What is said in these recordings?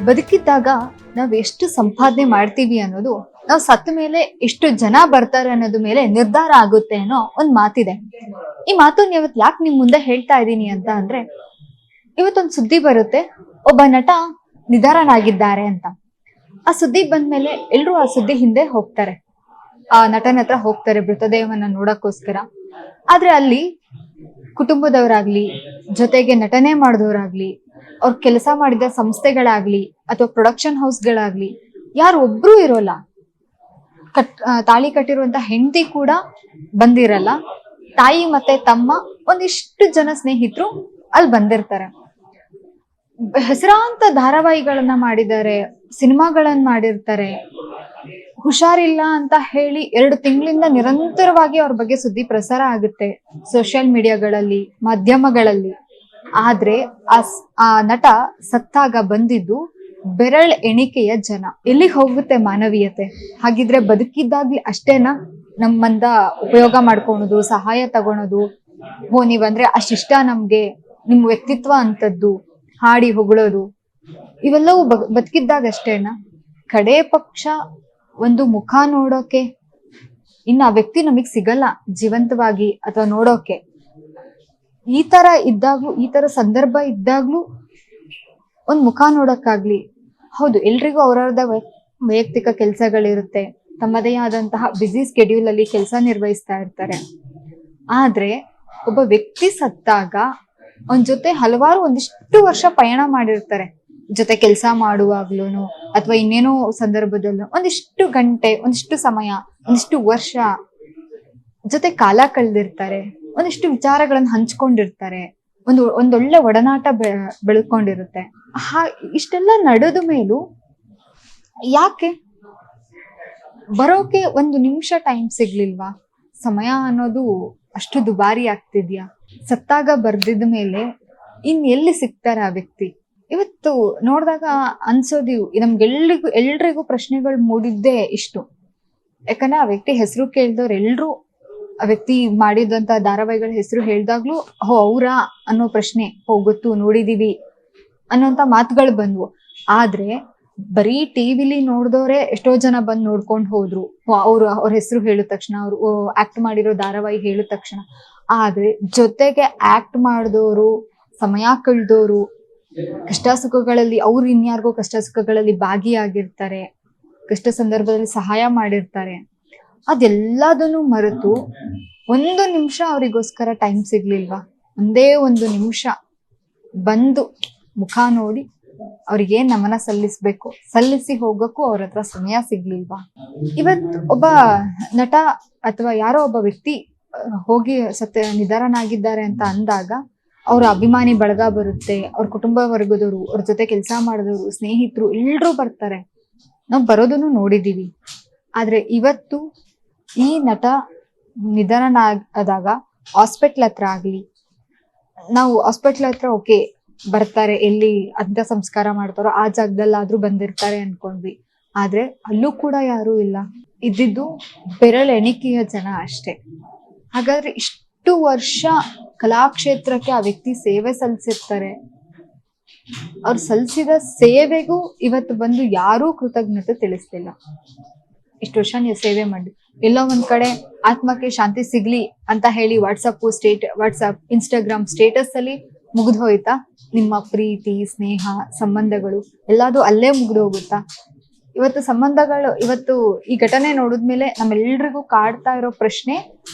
ಬದುಕಿದ್ದಾಗ ನಾವ್ ಎಷ್ಟು ಸಂಪಾದನೆ ಮಾಡ್ತೀವಿ ಅನ್ನೋದು ನಾವ್ ಸತ್ತ ಮೇಲೆ ಎಷ್ಟು ಜನ ಬರ್ತಾರೆ ಅನ್ನೋದು ಮೇಲೆ ನಿರ್ಧಾರ ಆಗುತ್ತೆ ಅನ್ನೋ ಒಂದ್ ಮಾತಿದೆ. ಈ ಮಾತನ್ನ ಇವತ್ತು ಯಾಕೆ ನಿಮ್ ಮುಂದೆ ಹೇಳ್ತಾ ಇದ್ದೀನಿ ಅಂತ ಅಂದ್ರೆ, ಇವತ್ತೊಂದು ಸುದ್ದಿ ಬರುತ್ತೆ, ಒಬ್ಬ ನಟ ನಿಧನರಾಗಿದ್ದಾರೆ ಅಂತ. ಆ ಸುದ್ದಿ ಬಂದ್ಮೇಲೆ ಎಲ್ರು ಆ ಸುದ್ದಿ ಹಿಂದೆ ಹೋಗ್ತಾರೆ, ಆ ನಟನ ಹತ್ರ ಹೋಗ್ತಾರೆ ಮೃತದೇಹವನ್ನ ನೋಡಕ್ಕೋಸ್ಕರ. ಆದ್ರೆ ಅಲ್ಲಿ ಕುಟುಂಬದವರಾಗ್ಲಿ, ಜೊತೆಗೆ ನಟನೆ ಮಾಡಿದವರಾಗ್ಲಿ, ಅವ್ರ ಕೆಲಸ ಮಾಡಿದ ಸಂಸ್ಥೆಗಳಾಗ್ಲಿ ಅಥವಾ ಪ್ರೊಡಕ್ಷನ್ ಹೌಸ್ಗಳಾಗ್ಲಿ ಯಾರು ಒಬ್ರು ಇರೋಲ್ಲ. ತಾಳಿ ಕಟ್ಟಿರುವಂತ ಹೆಂಡತಿ ಕೂಡ ಬಂದಿರಲ್ಲ, ತಾಯಿ ಮತ್ತೆ ತಮ್ಮ, ಒಂದಿಷ್ಟು ಜನ ಸ್ನೇಹಿತರು ಅಲ್ಲಿ ಬಂದಿರ್ತಾರೆ. ಹೆಸರಾಂತ ಧಾರಾವಾಹಿಗಳನ್ನ ಮಾಡಿದ್ದಾರೆ, ಸಿನಿಮಾಗಳನ್ನ ಮಾಡಿರ್ತಾರೆ. ಹುಷಾರಿಲ್ಲ ಅಂತ ಹೇಳಿ 2 ತಿಂಗಳಿಂದ ನಿರಂತರವಾಗಿ ಅವ್ರ ಬಗ್ಗೆ ಸುದ್ದಿ ಪ್ರಸಾರ ಆಗುತ್ತೆ ಸೋಷಿಯಲ್ ಮೀಡಿಯಾಗಳಲ್ಲಿ, ಮಾಧ್ಯಮಗಳಲ್ಲಿ. ಆದ್ರೆ ಆ ನಟ ಸತ್ತಾಗ ಬಂದಿದ್ದು ಬೆರಳ ಎಣಿಕೆಯ ಜನ. ಎಲ್ಲಿಗೆ ಹೋಗುತ್ತೆ ಮಾನವೀಯತೆ? ಹಾಗಿದ್ರೆ ಬದುಕಿದ್ದಾಗ್ಲಿ ಅಷ್ಟೇನಾ ನಮ್ಮಂದ ಉಪಯೋಗ ಮಾಡ್ಕೊಳೋದು, ಸಹಾಯ ತಗೊಳೋದು, ನೀವಂದ್ರೆ ಅಷ್ಟಿಷ್ಟ ನಮ್ಗೆ, ನಿಮ್ ವ್ಯಕ್ತಿತ್ವ ಅಂತದ್ದು ಹಾಡಿ ಹೊಗಳೋದು, ಇವೆಲ್ಲವೂ ಬದುಕಿದ್ದಾಗ ಅಷ್ಟೇನಾ? ಕಡೆ ಪಕ್ಷ ಒಂದು ಮುಖ ನೋಡೋಕೆ ಇನ್ನು ಆ ವ್ಯಕ್ತಿ ನಮಗ್ ಸಿಗಲ್ಲ ಜೀವಂತವಾಗಿ ಅಥವಾ ನೋಡೋಕೆ. ಈ ತರ ಇದ್ದಾಗ್ಲೂ, ಈ ತರ ಸಂದರ್ಭ ಇದ್ದಾಗ್ಲೂ ಒಂದ್ ಮುಖ ನೋಡಕ್ಕಾಗ್ಲಿ. ಹೌದು, ಎಲ್ರಿಗೂ ಅವ್ರವ್ರದ ವೈಯಕ್ತಿಕ ಕೆಲ್ಸಗಳಿರುತ್ತೆ, ತಮ್ಮದೇ ಆದಂತಹ ಬ್ಯುಸಿ ಸ್ಕೆಡ್ಯೂಲ್ ಅಲ್ಲಿ ಕೆಲಸ ನಿರ್ವಹಿಸ್ತಾ ಇರ್ತಾರೆ. ಆದ್ರೆ ಒಬ್ಬ ವ್ಯಕ್ತಿ ಸತ್ತಾಗ ಅವನ್ ಜೊತೆ ಹಲವಾರು ಒಂದಿಷ್ಟು ವರ್ಷ ಪಯಣ ಮಾಡಿರ್ತಾರೆ, ಜೊತೆ ಕೆಲಸ ಮಾಡುವಾಗ್ಲೂನು ಅಥವಾ ಇನ್ನೇನೋ ಸಂದರ್ಭದಲ್ಲೂ ಒಂದಿಷ್ಟು ಗಂಟೆ, ಒಂದಿಷ್ಟು ಸಮಯ, ಒಂದಿಷ್ಟು ವರ್ಷ ಜೊತೆ ಕಾಲ ಕಳೆದಿರ್ತಾರೆ, ಒಂದಿಷ್ಟು ವಿಚಾರಗಳನ್ನ ಹಂಚ್ಕೊಂಡಿರ್ತಾರೆ, ಒಂದೊಳ್ಳೆ ಒಡನಾಟ ಬೆಳ್ಕೊಂಡಿರುತ್ತೆ. ಇಷ್ಟೆಲ್ಲ ನಡೆದ ಮೇಲೂ ಯಾಕೆ ಬರೋಕೆ 1 ನಿಮಿಷ ಟೈಮ್ ಸಿಗ್ಲಿಲ್ವಾ? ಸಮಯ ಅನ್ನೋದು ಅಷ್ಟು ದುಬಾರಿ ಆಗ್ತಿದ್ಯಾ? ಸತ್ತಾಗ ಬರ್ದಿದ ಮೇಲೆ ಇನ್ ಎಲ್ಲಿ ಸಿಗ್ತಾರೆ ಆ ವ್ಯಕ್ತಿ? ಇವತ್ತು ನೋಡಿದಾಗ ಅನ್ಸೋದು ಎಲ್ರಿಗೂ ಪ್ರಶ್ನೆಗಳು ಮೂಡಿದ್ದೇ ಇಷ್ಟು. ಯಾಕಂದ್ರೆ ಆ ವ್ಯಕ್ತಿ ಹೆಸರು ಕೇಳ್ದವ್ರು ಎಲ್ರು ಆ ವ್ಯಕ್ತಿ ಮಾಡಿದಂತ ಧಾರಾವಾಹಿಗಳ ಹೆಸರು ಹೇಳ್ದಾಗ್ಲೂ ಅವ್ರಾ ಅನ್ನೋ ಪ್ರಶ್ನೆ, ಗೊತ್ತು, ನೋಡಿದೀವಿ ಅನ್ನೋಂತ ಮಾತುಗಳು ಬಂದ್ವು. ಆದ್ರೆ ಬರೀ ಟಿವಿಲಿ ನೋಡ್ದವ್ರೆ ಎಷ್ಟೋ ಜನ ಬಂದ್ ನೋಡ್ಕೊಂಡ್ ಹೋದ್ರು, ಅವ್ರ ಹೆಸರು ಹೇಳಿದ ತಕ್ಷಣ, ಅವ್ರು ಆಕ್ಟ್ ಮಾಡಿರೋ ಧಾರಾವಾಹಿ ಹೇಳಿದ ತಕ್ಷಣ. ಆದ್ರೆ ಜೊತೆಗೆ ಆಕ್ಟ್ ಮಾಡಿದವರು, ಸಮಯ ಕಳೆದವರು, ಕಷ್ಟ ಸುಖಗಳಲ್ಲಿ ಅವ್ರು ಇನ್ಯಾರಿಗೋ ಕಷ್ಟ ಸುಖಗಳಲ್ಲಿ ಭಾಗಿಯಾಗಿರ್ತಾರೆ, ಕಷ್ಟ ಸಂದರ್ಭದಲ್ಲಿ ಸಹಾಯ ಮಾಡಿರ್ತಾರೆ. ಅದೆಲ್ಲದನ್ನು ಮರೆತು 1 ನಿಮಿಷ ಅವರಿಗೋಸ್ಕರ ಟೈಮ್ ಸಿಗ್ಲಿಲ್ವಾ? ಒಂದೇ 1 ನಿಮಿಷ ಬಂದು ಮುಖ ನೋಡಿ ಅವ್ರಿಗೆ ನಮನ ಸಲ್ಲಿಸಿ ಹೋಗಕ್ಕೂ ಅವ್ರ ಹತ್ರ ಸಮಯ ಸಿಗ್ಲಿಲ್ವಾ? ಇವತ್ತು ಒಬ್ಬ ನಟ ಅಥವಾ ಯಾರೋ ಒಬ್ಬ ವ್ಯಕ್ತಿ ಹೋಗಿ ನಿಧನರಾಗಿದ್ದಾರೆ ಅಂತ ಅಂದಾಗ ಅವ್ರ ಅಭಿಮಾನಿ ಬಳಗ ಬರುತ್ತೆ, ಅವ್ರ ಕುಟುಂಬ ವರ್ಗದವರು, ಅವ್ರ ಜೊತೆ ಕೆಲಸ ಮಾಡಿದವರು, ಸ್ನೇಹಿತರು ಎಲ್ರೂ ಬರ್ತಾರೆ. ನಾವು ಬರೋದನ್ನು ನೋಡಿದೀವಿ. ಆದ್ರೆ ಇವತ್ತು ಈ ನಟ ನಿಧನನಾದಾಗ ಹಾಸ್ಪಿಟ್ಲ್ ಹತ್ರ ಆಗ್ಲಿ, ನಾವು ಹಾಸ್ಪಿಟ್ಲ್ ಹತ್ರ ಓಕೆ ಬರ್ತಾರೆ, ಎಲ್ಲಿ ಅಂತ್ಯ ಸಂಸ್ಕಾರ ಮಾಡ್ತಾರೋ ಆ ಜಾಗದಲ್ಲಾದ್ರೂ ಬಂದಿರ್ತಾರೆ ಅನ್ಕೊಂಡ್ವಿ. ಆದ್ರೆ ಅಲ್ಲೂ ಕೂಡ ಯಾರೂ ಇಲ್ಲ, ಇದ್ದಿದ್ದು ಬೆರಳ ಎಣಿಕೆಯ ಜನ ಅಷ್ಟೇ. ಹಾಗಾದ್ರೆ ಇಷ್ಟು ವರ್ಷ ಕಲಾಕ್ಷೇತ್ರಕ್ಕೆ ಆ ವ್ಯಕ್ತಿ ಸೇವೆ ಸಲ್ಲಿಸಿರ್ತಾರೆ, ಅವ್ರು ಸಲ್ಲಿಸಿದ ಸೇವೆಗೂ ಇವತ್ತು ಬಂದು ಯಾರೂ ಕೃತಜ್ಞತೆ ತಿಳಿಸ್ತಿಲ್ಲ. ಇಷ್ಟು ವರ್ಷ ನೀವು ಸೇವೆ ಮಾಡಿ, ಎಲ್ಲೋ ಒಂದ್ ಕಡೆ ಆತ್ಮಕ್ಕೆ ಶಾಂತಿ ಸಿಗ್ಲಿ ಅಂತ ಹೇಳಿ ವಾಟ್ಸಪ್, ಇನ್ಸ್ಟಾಗ್ರಾಮ್ ಸ್ಟೇಟಸ್ ಅಲ್ಲಿ ಮುಗ್ದು ಹೋಯ್ತಾ? ನಿಮ್ಮ ಪ್ರೀತಿ, ಸ್ನೇಹ, ಸಂಬಂಧಗಳು ಎಲ್ಲದೂ ಅಲ್ಲೇ ಮುಗ್ದು ಹೋಗುತ್ತಾ? ಇವತ್ತು ಸಂಬಂಧಗಳು, ಇವತ್ತು ಈ ಘಟನೆ ನೋಡಿದ್ಮೇಲೆ ನಮ್ಮೆಲ್ರಿಗೂ ಕಾಡ್ತಾ ಇರೋ ಪ್ರಶ್ನೆ,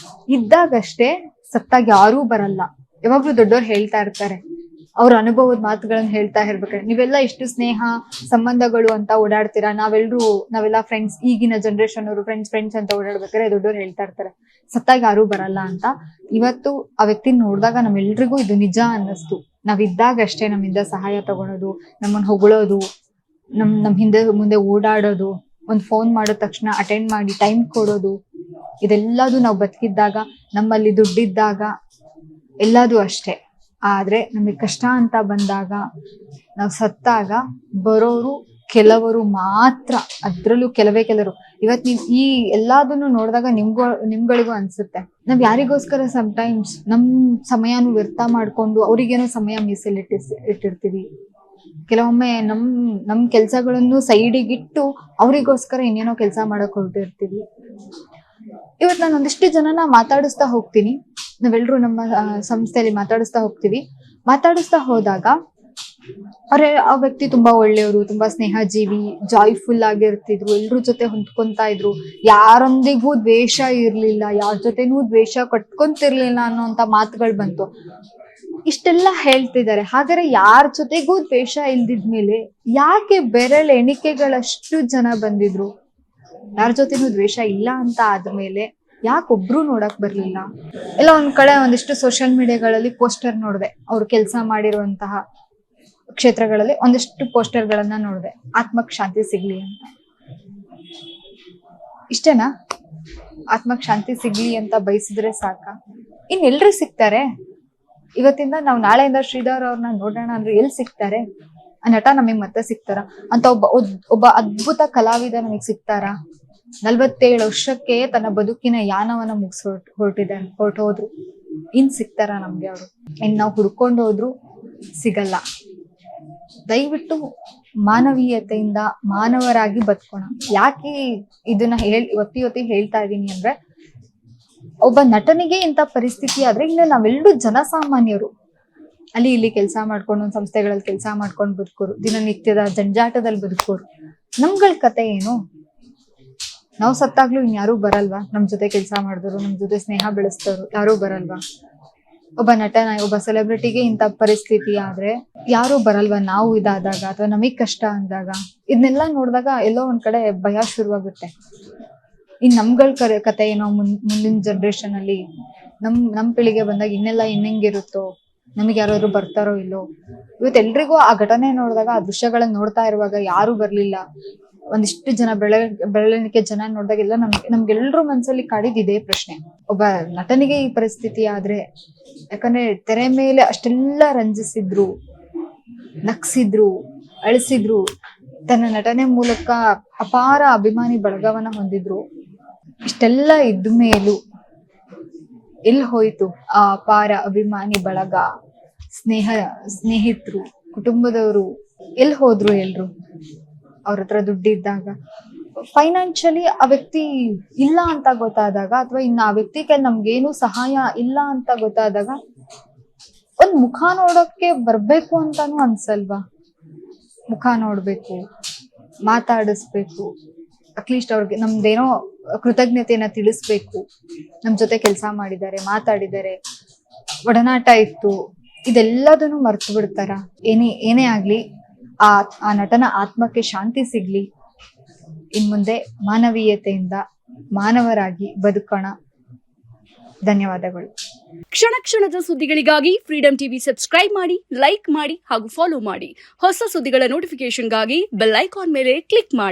ಇದ್ದಾಗಷ್ಟೇ ಸತ್ತಾಗ ಯಾರೂ ಬರಲ್ಲ. ಯಾವಾಗ್ಲೂ ದೊಡ್ಡವ್ರು ಹೇಳ್ತಾ ಇರ್ತಾರೆ, ಅವ್ರ ಅನುಭವದ ಮಾತುಗಳನ್ನ ಹೇಳ್ತಾ ಇರ್ಬೇಕಾದ್ರೆ, ನೀವೆಲ್ಲ ಇಷ್ಟು ಸ್ನೇಹ ಸಂಬಂಧಗಳು ಅಂತ ಓಡಾಡ್ತೀರಾ, ನಾವೆಲ್ಲ ಫ್ರೆಂಡ್ಸ್, ಈಗಿನ ಜನರೇಷನ್ ಅವರು ಫ್ರೆಂಡ್ಸ್ ಅಂತ ಓಡಾಡ್ಬೇಕಾದ್ರೆ ದೊಡ್ಡವ್ರು ಹೇಳ್ತಾ ಇರ್ತಾರೆ ಸತ್ತಾಗ ಯಾರೂ ಬರಲ್ಲ ಅಂತ. ಇವತ್ತು ಆ ವ್ಯಕ್ತಿ ನೋಡಿದಾಗ ನಮ್ಮೆಲ್ರಿಗೂ ಇದು ನಿಜ ಅನ್ನಿಸ್ತು. ನಾವಿದ್ದಾಗ ಅಷ್ಟೇ ನಮ್ಮಿಂದ ಸಹಾಯ ತಗೊಳೋದು, ನಮ್ಮನ್ನ ಹೊಗಳೋದು, ನಮ್ ಹಿಂದೆ ಮುಂದೆ ಓಡಾಡೋದು, ಒಂದ್ ಫೋನ್ ಮಾಡೋ ತಕ್ಷಣ ಅಟೆಂಡ್ ಮಾಡಿ ಟೈಮ್ ಕೊಡೋದು, ಇದೆಲ್ಲದು ನಾವು ಬದುಕಿದ್ದಾಗ, ನಮ್ಮಲ್ಲಿ ದುಡ್ಡಿದ್ದಾಗ ಎಲ್ಲದೂ ಅಷ್ಟೇ. ಆದ್ರೆ ನಮಗೆ ಕಷ್ಟ ಅಂತ ಬಂದಾಗ, ನಾವು ಸತ್ತಾಗ ಬರೋರು ಕೆಲವರು ಮಾತ್ರ, ಅದ್ರಲ್ಲೂ ಕೆಲವರು. ಇವತ್ ನೀವ್ ಈ ಎಲ್ಲದನ್ನು ನೋಡಿದಾಗ ನಿಮ್ಗಳಿಗೂ ಅನ್ಸುತ್ತೆ, ನಾವ್ ಯಾರಿಗೋಸ್ಕರ ಸಮಟೈಮ್ಸ್ ನಮ್ ಸಮಯನು ವ್ಯರ್ಥ ಮಾಡ್ಕೊಂಡು ಅವ್ರಿಗೇನೋ ಸಮಯ ಮೀಸಲಿಟ್ಟಿರ್ತೀವಿ. ಕೆಲವೊಮ್ಮೆ ನಮ್ ಕೆಲ್ಸಗಳನ್ನು ಸೈಡಿಗಿಟ್ಟು ಅವರಿಗೋಸ್ಕರ ಇನ್ನೇನೋ ಕೆಲಸ ಮಾಡಕ್ ಹೊರಟಿರ್ತೀವಿ. ಇವತ್ತು ನಾನು ಒಂದಿಷ್ಟು ಜನನ ಮಾತಾಡಿಸ್ತಾ ಹೋಗ್ತೀನಿ, ನಾವೆಲ್ಲರೂ ನಮ್ಮ ಸಂಸ್ಥೆಯಲ್ಲಿ ಮಾತಾಡಿಸ್ತಾ ಹೋಗ್ತೀವಿ. ಮಾತಾಡಿಸ್ತಾ ಹೋದಾಗ ಆ ವ್ಯಕ್ತಿ ತುಂಬಾ ಒಳ್ಳೆಯವರು, ತುಂಬಾ ಸ್ನೇಹ ಜೀವಿ, ಜಾಯ್ಫುಲ್ ಆಗಿರ್ತಿದ್ರು, ಎಲ್ರ ಜೊತೆ ಹೊಂದ್ಕೊಂತಾ ಇದ್ರು, ಯಾರೊಂದಿಗೂ ದ್ವೇಷ ಇರ್ಲಿಲ್ಲ, ಯಾರ ಜೊತೆನೂ ದ್ವೇಷ ಕಟ್ಕೊಂತಿರ್ಲಿಲ್ಲ ಅನ್ನೋಂತ ಮಾತುಗಳು ಬಂತು. ಇಷ್ಟೆಲ್ಲ ಹೇಳ್ತಿದ್ದಾರೆ, ಹಾಗಾದ್ರೆ ಯಾರ ಜೊತೆಗೂ ದ್ವೇಷ ಇಲ್ದಿದ್ಮೇಲೆ ಯಾಕೆ ಬೆರಳ ಎಣಿಕೆಗಳಷ್ಟು ಜನ ಬಂದಿದ್ರು? ಯಾರ ಜೊತೆನೂ ದ್ವೇಷ ಇಲ್ಲ ಅಂತ ಆದ್ಮೇಲೆ ಯಾಕೊಬ್ರು ನೋಡಕ್ ಬರ್ಲಿಲ್ಲ? ಎಲ್ಲ ಒಂದ್ ಕಡೆ ಒಂದಿಷ್ಟು ಸೋಷಿಯಲ್ ಮೀಡಿಯಾಗಳಲ್ಲಿ ಪೋಸ್ಟರ್ ನೋಡಿದೆ, ಅವ್ರು ಕೆಲಸ ಮಾಡಿರುವಂತಹ ಕ್ಷೇತ್ರಗಳಲ್ಲಿ ಒಂದಿಷ್ಟು ಪೋಸ್ಟರ್ ಗಳನ್ನ ನೋಡಿದೆ, ಆತ್ಮಕ್ ಶಾಂತಿ ಸಿಗ್ಲಿ ಅಂತ. ಇಷ್ಟೇನಾ? ಆತ್ಮಕ್ ಶಾಂತಿ ಸಿಗ್ಲಿ ಅಂತ ಬಯಸಿದ್ರೆ ಸಾಕ? ಇನ್ನೆಲ್ರು ಸಿಗ್ತಾರೆ? ಇವತ್ತಿಂದ ನಾವು ನಾಳೆಯಿಂದ ಶ್ರೀಧರ್ ಅವ್ರನ್ನ ನೋಡೋಣ ಅಂದ್ರೆ ಎಲ್ಲಿ ಸಿಗ್ತಾರೆ? ಆ ನಟ ನಮಗ್ ಮತ್ತೆ ಸಿಗ್ತಾರ? ಅಂತ ಒಬ್ಬ ಅದ್ಭುತ ಕಲಾವಿದ ನಮಗ್ ಸಿಗ್ತಾರ? 47 ವರ್ಷಕ್ಕೆ ತನ್ನ ಬದುಕಿನ ಯಾನವನ್ನ ಹೊರಟೋದ್ರು. ಇನ್ ಸಿಗ್ತಾರ ನಮ್ಗೆ ಅವರು? ಇನ್ ನಾವು ಹುಡ್ಕೊಂಡು ಹೋದ್ರು ಸಿಗಲ್ಲ. ದಯವಿಟ್ಟು ಮಾನವೀಯತೆಯಿಂದ ಮಾನವರಾಗಿ ಬದುಕೋಣ. ಯಾಕೆ ಇದನ್ನ ಒತ್ತಿ ಹೇಳ್ತಾ ಇದೀನಿ ಅಂದ್ರೆ, ಒಬ್ಬ ನಟನಿಗೆ ಇಂಥ ಪರಿಸ್ಥಿತಿ ಆದ್ರೆ ಇನ್ನು ನಾವೆಲ್ಲರೂ ಜನಸಾಮಾನ್ಯರು, ಅಲ್ಲಿ ಇಲ್ಲಿ ಕೆಲಸ ಮಾಡ್ಕೊಂಡು, ಒಂದ್ ಸಂಸ್ಥೆಗಳಲ್ಲಿ ಕೆಲಸ ಮಾಡ್ಕೊಂಡು ಬದುಕೋರು, ದಿನನಿತ್ಯದ ಜಂಜಾಟದಲ್ಲಿ ಬದುಕೋರು, ನಮ್ಗಳ ಕತೆ ಏನು? ನಾವು ಸತ್ತಾಗ್ಲೂ ಇನ್ಯಾರೂ ಬರಲ್ವಾ? ನಮ್ ಜೊತೆ ಕೆಲಸ ಮಾಡಿದವರು, ನಮ್ ಜೊತೆ ಸ್ನೇಹ ಬೆಳೆಸ್ತವ್ರು ಯಾರೂ ಬರಲ್ವಾ? ಒಬ್ಬ ನಟನ, ಒಬ್ಬ ಸೆಲೆಬ್ರಿಟಿಗೆ ಇಂಥ ಪರಿಸ್ಥಿತಿ ಆದ್ರೆ ಯಾರು ಬರಲ್ವಾ? ನಾವು ಇದಾದಾಗ ಅಥವಾ ನಮಗ್ ಕಷ್ಟ ಅಂದಾಗ ಇದನ್ನೆಲ್ಲ ನೋಡಿದಾಗ ಎಲ್ಲೋ ಒಂದ್ ಕಡೆ ಭಯ ಶುರುವಾಗುತ್ತೆ. ಇನ್ ನಮ್ಗಳ ಕತೆ ಏನೋ ಮುಂದಿನ ಜನರೇಷನ್ ಅಲ್ಲಿ ನಮ್ ಪೀಳಿಗೆ ಬಂದಾಗ ಇನ್ನೆಲ್ಲ ಹೆಂಗಿರುತ್ತೋ, ನಮಗೆ ಯಾರಾದ್ರು ಬರ್ತಾರೋ ಇಲ್ಲೋ. ಇವತ್ತೆಲ್ರಿಗೂ ಆ ಘಟನೆ ನೋಡಿದಾಗ, ಆ ದೃಶ್ಯಗಳನ್ನ ನೋಡ್ತಾ ಇರುವಾಗ ಯಾರು ಬರ್ಲಿಲ್ಲ, ಒಂದಿಷ್ಟು ಜನ ಬೆರಳೆಣಿಕೆ ಜನ ನೋಡಿದಾಗೆಲ್ಲ ನಮ್ಗೆಲ್ರೂ ಮನ್ಸಲ್ಲಿ ಕಾಡಿದ ಇದೇ ಪ್ರಶ್ನೆ. ಒಬ್ಬ ನಟನಿಗೆ ಈ ಪರಿಸ್ಥಿತಿ ಆದ್ರೆ, ಯಾಕಂದ್ರೆ ತೆರೆ ಮೇಲೆ ಅಷ್ಟೆಲ್ಲ ರಂಜಿಸಿದ್ರು, ನಕ್ಸಿದ್ರು, ಅಳಿಸಿದ್ರು, ತನ್ನ ನಟನೆ ಮೂಲಕ ಅಪಾರ ಅಭಿಮಾನಿ ಬಳಗವನ್ನ ಹೊಂದಿದ್ರು. ಇಷ್ಟೆಲ್ಲ ಇದ್ದ ಮೇಲೂ ಎಲ್ಲಿ ಹೋಯ್ತು ಆ ಅಪಾರ ಅಭಿಮಾನಿ ಬಳಗ, ಸ್ನೇಹಿತರು, ಕುಟುಂಬದವರು ಎಲ್ಲಿ ಹೋದ್ರು? ಎಲ್ರು ಅವ್ರ ಹತ್ರ ದುಡ್ಡಿದ್ದಾಗ, ಫೈನಾನ್ಷಿಯಲಿ ಆ ವ್ಯಕ್ತಿ ಇಲ್ಲ ಅಂತ ಗೊತ್ತಾದಾಗ, ಅಥವಾ ಇನ್ನು ಆ ವ್ಯಕ್ತಿ ಕೈಲಿ ನಮ್ಗೇನು ಸಹಾಯ ಇಲ್ಲ ಅಂತ ಗೊತ್ತಾದಾಗ ಒಂದ್ ಮುಖ ನೋಡೋಕೆ ಬರ್ಬೇಕು ಅಂತಾನು ಅನ್ಸಲ್ವಾ? ಮುಖ ನೋಡ್ಬೇಕು, ಮಾತಾಡಿಸ್ಬೇಕು, ಅಟ್ಲೀಸ್ಟ್ ಅವ್ರಿಗೆ ನಮ್ದೇನೋ ಕೃತಜ್ಞತೆಯನ್ನ ತಿಳಿಸ್ಬೇಕು. ನಮ್ ಜೊತೆ ಕೆಲಸ ಮಾಡಿದ್ದಾರೆ, ಮಾತಾಡಿದ್ದಾರೆ, ಒಡನಾಟ ಇತ್ತು, ಇದೆಲ್ಲದನ್ನು ಮರ್ತು ಬಿಡ್ತಾರ? ಏನೇ ಆಗ್ಲಿ, ಆ ನಟನ ಆತ್ಮಕ್ಕೆ ಶಾಂತಿ ಸಿಗ್ಲಿ. ಇನ್ ಮುಂದೆ ಮಾನವೀಯತೆಯಿಂದ ಮಾನವರಾಗಿ ಬದುಕೋಣ. ಧನ್ಯವಾದಗಳು. ಕ್ಷಣ ಕ್ಷಣದ ಸುದ್ದಿಗಳಿಗಾಗಿ ಫ್ರೀಡಂ ಟಿವಿ ಸಬ್ಸ್ಕ್ರೈಬ್ ಮಾಡಿ, ಲೈಕ್ ಮಾಡಿ ಹಾಗೂ ಫಾಲೋ ಮಾಡಿ. ಹೊಸ ಸುದ್ದಿಗಳ ನೋಟಿಫಿಕೇಶನ್ಗಾಗಿ ಬೆಲ್ ಐಕಾನ್ ಮೇಲೆ ಕ್ಲಿಕ್ ಮಾಡಿ.